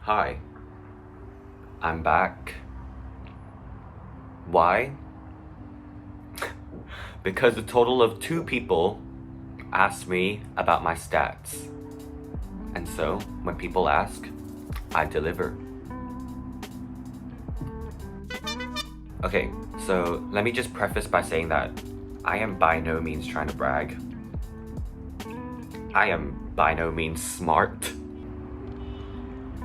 Hi, I'm back. Why? Because a total of 2 people asked me about my stats. And so, when people ask, I deliver. Okay, so let me just preface by saying that I am by no means trying to brag. I am by no means smart.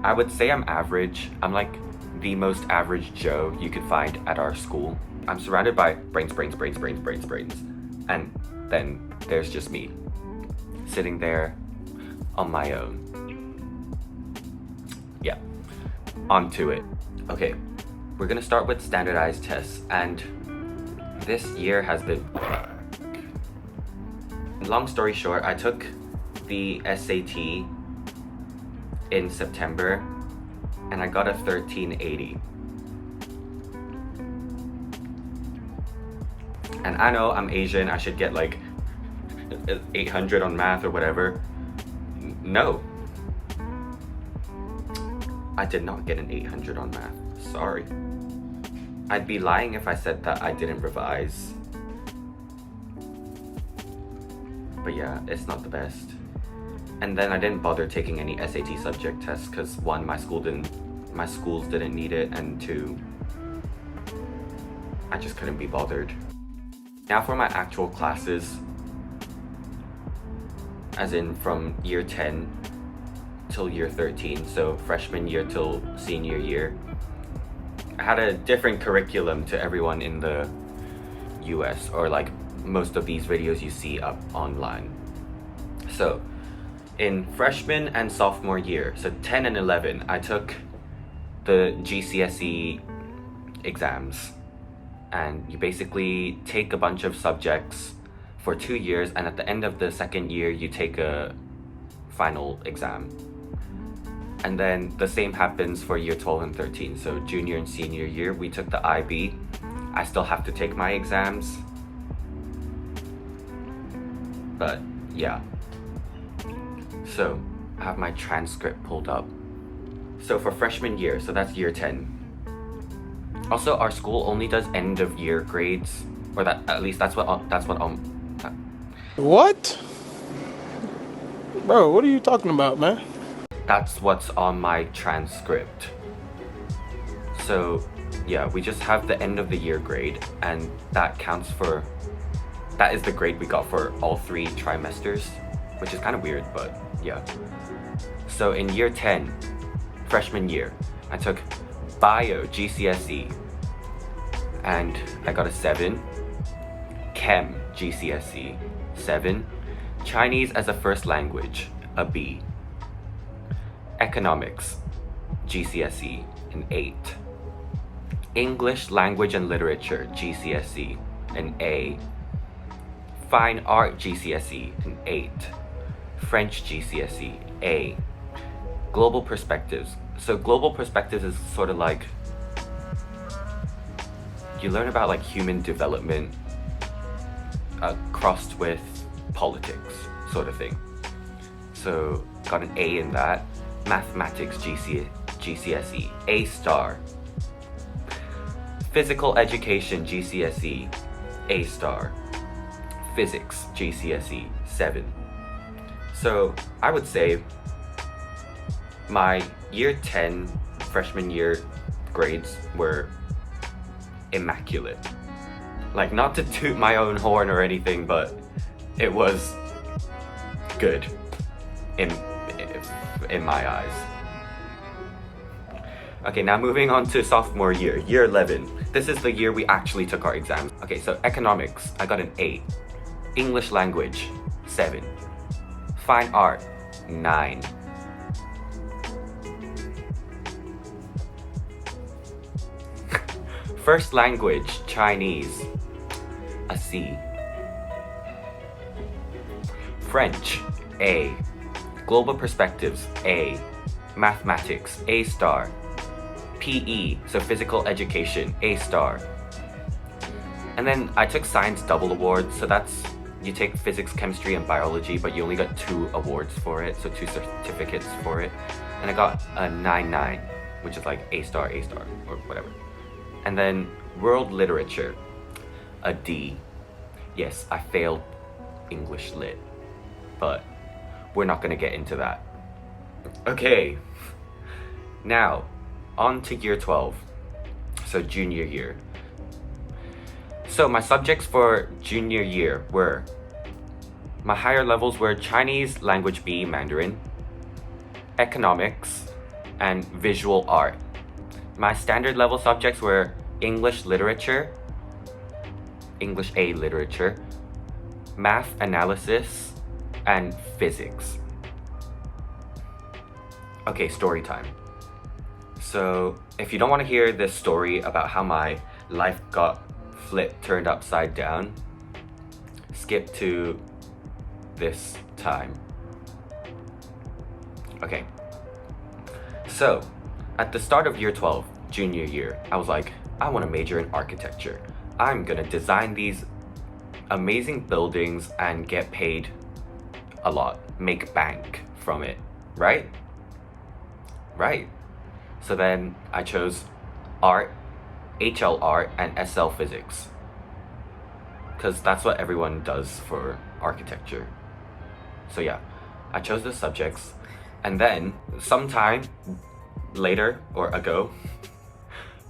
I would say I'm average. I'm like the most average Joe you could find at our school. I'm surrounded by brains. And then there's just me, sitting there on my own. Yeah, on to it. Okay, we're gonna start with standardized tests, and this year has been... Long story short, I took the SAT in September and I got a 1380. And I know I'm Asian, I should get like 800 on math or whatever. No. I did not get an 800 on math, sorry. I'd be lying if I said that I didn't revise. But yeah, it's not the best. And then I didn't bother taking any SAT subject tests because 1, my schools didn't need it, and 2, I just couldn't be bothered. Now for my actual classes, as in from year 10 till year 13, so freshman year till senior year, I had a different curriculum to everyone in the US, or like most of these videos you see up online. So in freshman and sophomore year, so 10 and 11, I took the GCSE exams, and you basically take a bunch of subjects for 2 years, and at the end of the second year you take a final exam. And then the same happens for year 12 and 13, so junior and senior year we took the IB. I still have to take my exams, but yeah. So I have my transcript pulled up. So for freshman year, so that's year 10. Also, our school only does end of year grades, or that at least that's what What? Bro, what are you talking about, man? That's what's on my transcript. So yeah, we just have the end of the year grade, and that is the grade we got for all 3 trimesters, which is kind of weird, but yeah. So in year 10, freshman year, I took Bio GCSE and I got a 7, Chem GCSE 7, Chinese as a first language a B, Economics GCSE an 8, English language and literature GCSE an A, Fine art GCSE an 8, French GCSE A, Global perspectives. So global perspectives is sort of like, you learn about like human development crossed with politics sort of thing. So got an A in that. Mathematics GCSE A star. Physical education GCSE A star. Physics GCSE 7. So I would say my year 10 freshman year grades were immaculate. Like, not to toot my own horn or anything, but it was good in my eyes. Okay, now moving on to sophomore year, year 11. This is the year we actually took our exams. Okay, so economics, I got an 8. English language, 7. Fine art, 9. First language, Chinese, a C. French, A. Global perspectives, A. Mathematics, A star. PE, so physical education, A star. And then I took science double awards, so that's, you take physics, chemistry, and biology, but you only got 2 awards for it, so 2 certificates for it. and I got a 9.9, which is like A star, or whatever. And then world literature, a D. Yes, I failed English lit, but we're not gonna get into that. Okay, now on to year 12, so junior year. So my subjects for junior year were, my higher levels were Chinese Language B, Mandarin, economics, and visual art. My standard level subjects were English literature, English A literature, math analysis, and physics. Okay, story time. So if you don't want to hear this story about how my life got turned upside down, skip to this time. Okay, so at the start of year 12, junior year, I was like, I want to major in architecture. I'm gonna design these amazing buildings and get paid a lot, make bank from it, right? Right. So then I chose art, HL art, and SL physics, because that's what everyone does for architecture. So yeah, I chose the subjects, and then sometime later or ago,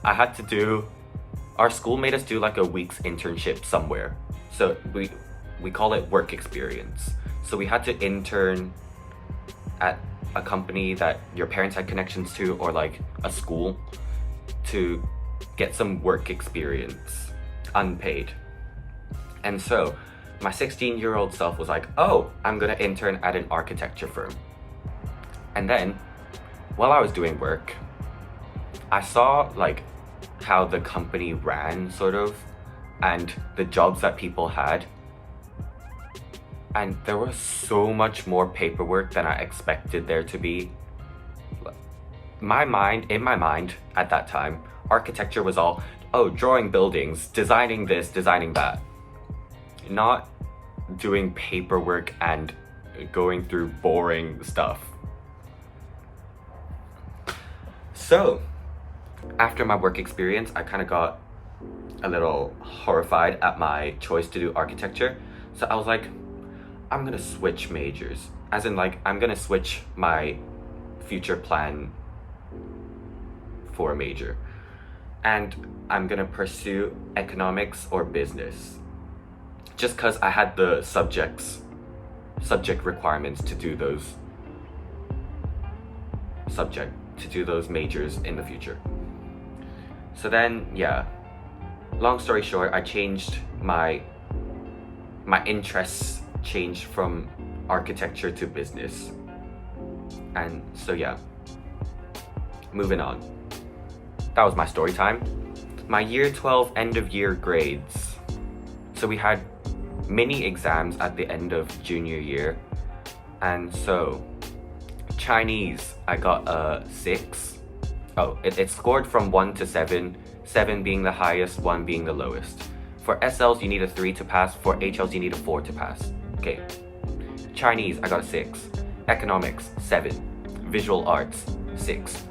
I had to do, our school made us do like a week's internship somewhere. So we call it work experience. So we had to intern at a company that your parents had connections to, or like a school, to get some work experience, unpaid. And so my 16-year-old self was like, oh, I'm gonna intern at an architecture firm. And then while I was doing work, I saw like how the company ran, sort of, and the jobs that people had. And there was so much more paperwork than I expected there to be. In my mind at that time, architecture was all, oh, drawing buildings, designing this, designing that. Not doing paperwork and going through boring stuff. So, after my work experience, I kind of got a little horrified at my choice to do architecture. So I was like, I'm gonna switch majors. As in, like, I'm gonna switch my future plan for a major. And I'm gonna pursue economics or business. Just because I had the subject requirements to do those majors in the future. So then, yeah, long story short, I changed my interests changed from architecture to business. And so yeah, moving on. That was my story time. My year 12 end of year grades. So we had mini exams at the end of junior year. And so Chinese, I got a 6. Oh, it scored from 1 to 7, 7 being the highest, 1 being the lowest. For SLs, you need a 3 to pass. For HLs, you need a 4 to pass. Okay. Chinese, I got a 6. Economics, 7. Visual arts, 6.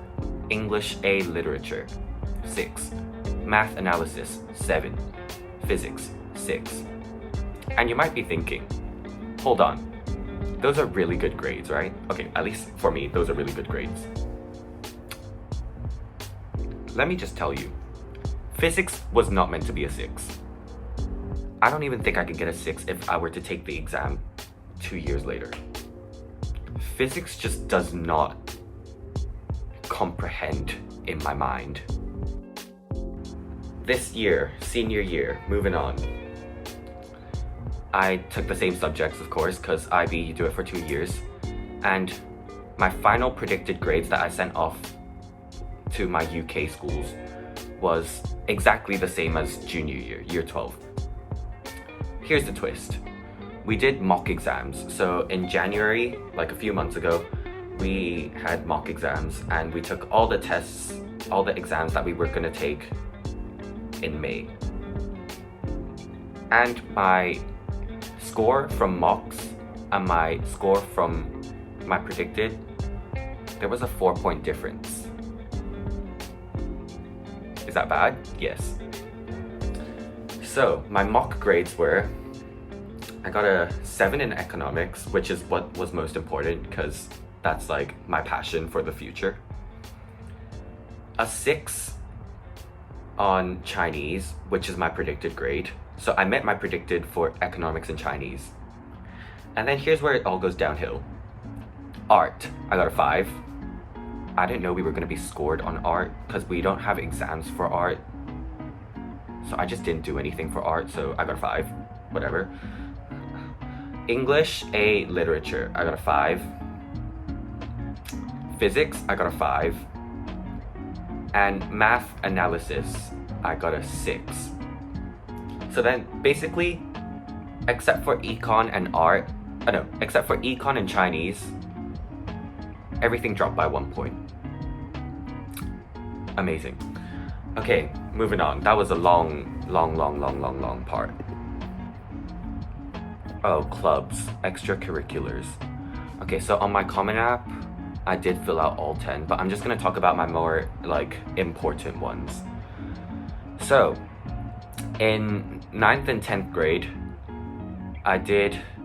English A literature, 6. Math analysis, 7. Physics, 6. And you might be thinking, hold on, those are really good grades, right? Okay, at least for me, those are really good grades. Let me just tell you, physics was not meant to be a 6. I don't even think I could get a 6 if I were to take the exam 2 years later. Physics just does not comprehend in my mind. This year, senior year, moving on. I took the same subjects, of course, because IB, you do it for 2 years. And my final predicted grades that I sent off to my UK schools was exactly the same as junior year, year 12. Here's the twist. We did mock exams. So in January, like a few months ago, we had mock exams and we took all the tests, all the exams that we were gonna take in May. And my score from mocks and my score from my predicted There was a 4-point difference. Is that bad? Yes. So my mock grades were, I got a 7 in economics, which is what was most important because that's like my passion for the future. A 6 on Chinese, which is my predicted grade. So I met my predicted for economics and Chinese. And then here's where it all goes downhill. Art, I got a 5. I didn't know we were gonna be scored on art because we don't have exams for art. So I just didn't do anything for art, so I got a 5, whatever. English, A, literature, I got a 5. Physics, I got a 5. And math analysis, I got a 6. So then basically, except for econ and art, except for econ and Chinese, everything dropped by 1 point. Amazing. Okay, moving on. That was a long part. Oh, clubs, extracurriculars. Okay, so on my Common App, I did fill out all 10, but I'm just gonna talk about my more like important ones. So, in 9th and 10th grade,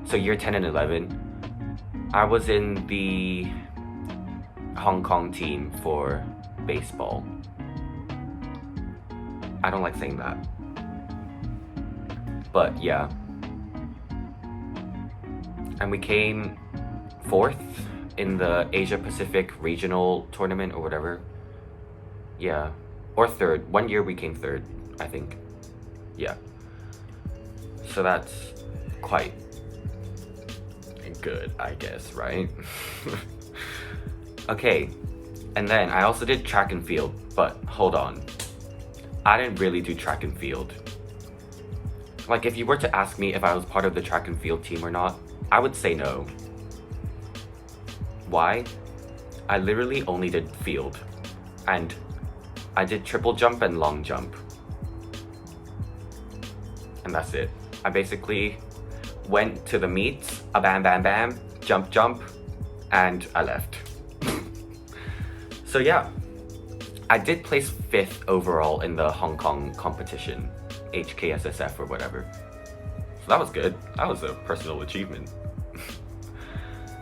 so year 10 and 11, I was in the Hong Kong team for baseball. I don't like saying that. But yeah. And we came 4th in the Asia Pacific regional tournament or whatever. Yeah. Or 3rd. 1 year we came 3rd, I think. Yeah. So that's quite good, I guess, right? Okay. And then I also did track and field, but hold on. I didn't really do track and field. Like, if you were to ask me if I was part of the track and field team or not, I would say no. Why? I literally only did field. And I did triple jump and long jump. And that's it. I basically went to the meets, a bam bam bam, jump, and I left. So yeah, I did place 5th overall in the Hong Kong competition, HKSSF or whatever. So that was good. That was a personal achievement.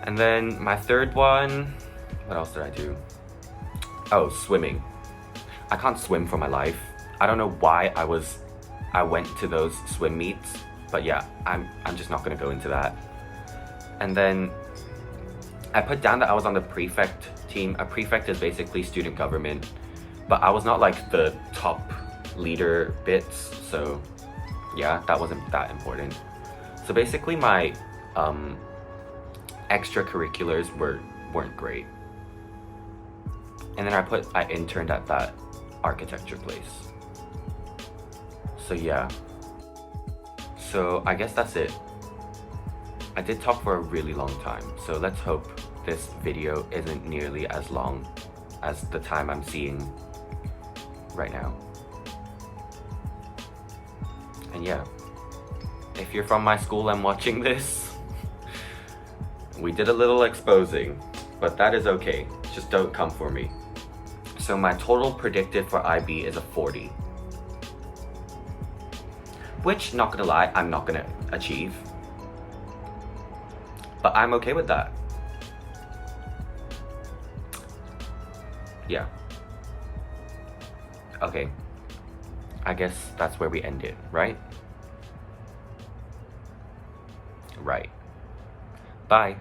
And then my 3rd one, what else did I do? Oh, swimming. I can't swim for my life. I don't know why I went to those swim meets, but yeah, I'm just not gonna go into that. And then I put down that I was on the prefect team. A prefect is basically student government, but I was not like the top leader bits, so yeah, that wasn't that important. So basically my extracurriculars weren't great. And then I interned at that architecture place. So yeah. So I guess that's it. I did talk for a really long time, so let's hope this video isn't nearly as long as the time I'm seeing right now. And yeah, if you're from my school and watching this, we did a little exposing, but that is okay. Just don't come for me. So my total predicted for IB is a 40. Which, not gonna lie, I'm not gonna achieve. But I'm okay with that. Yeah. Okay. I guess that's where we end it, right? Right. Bye.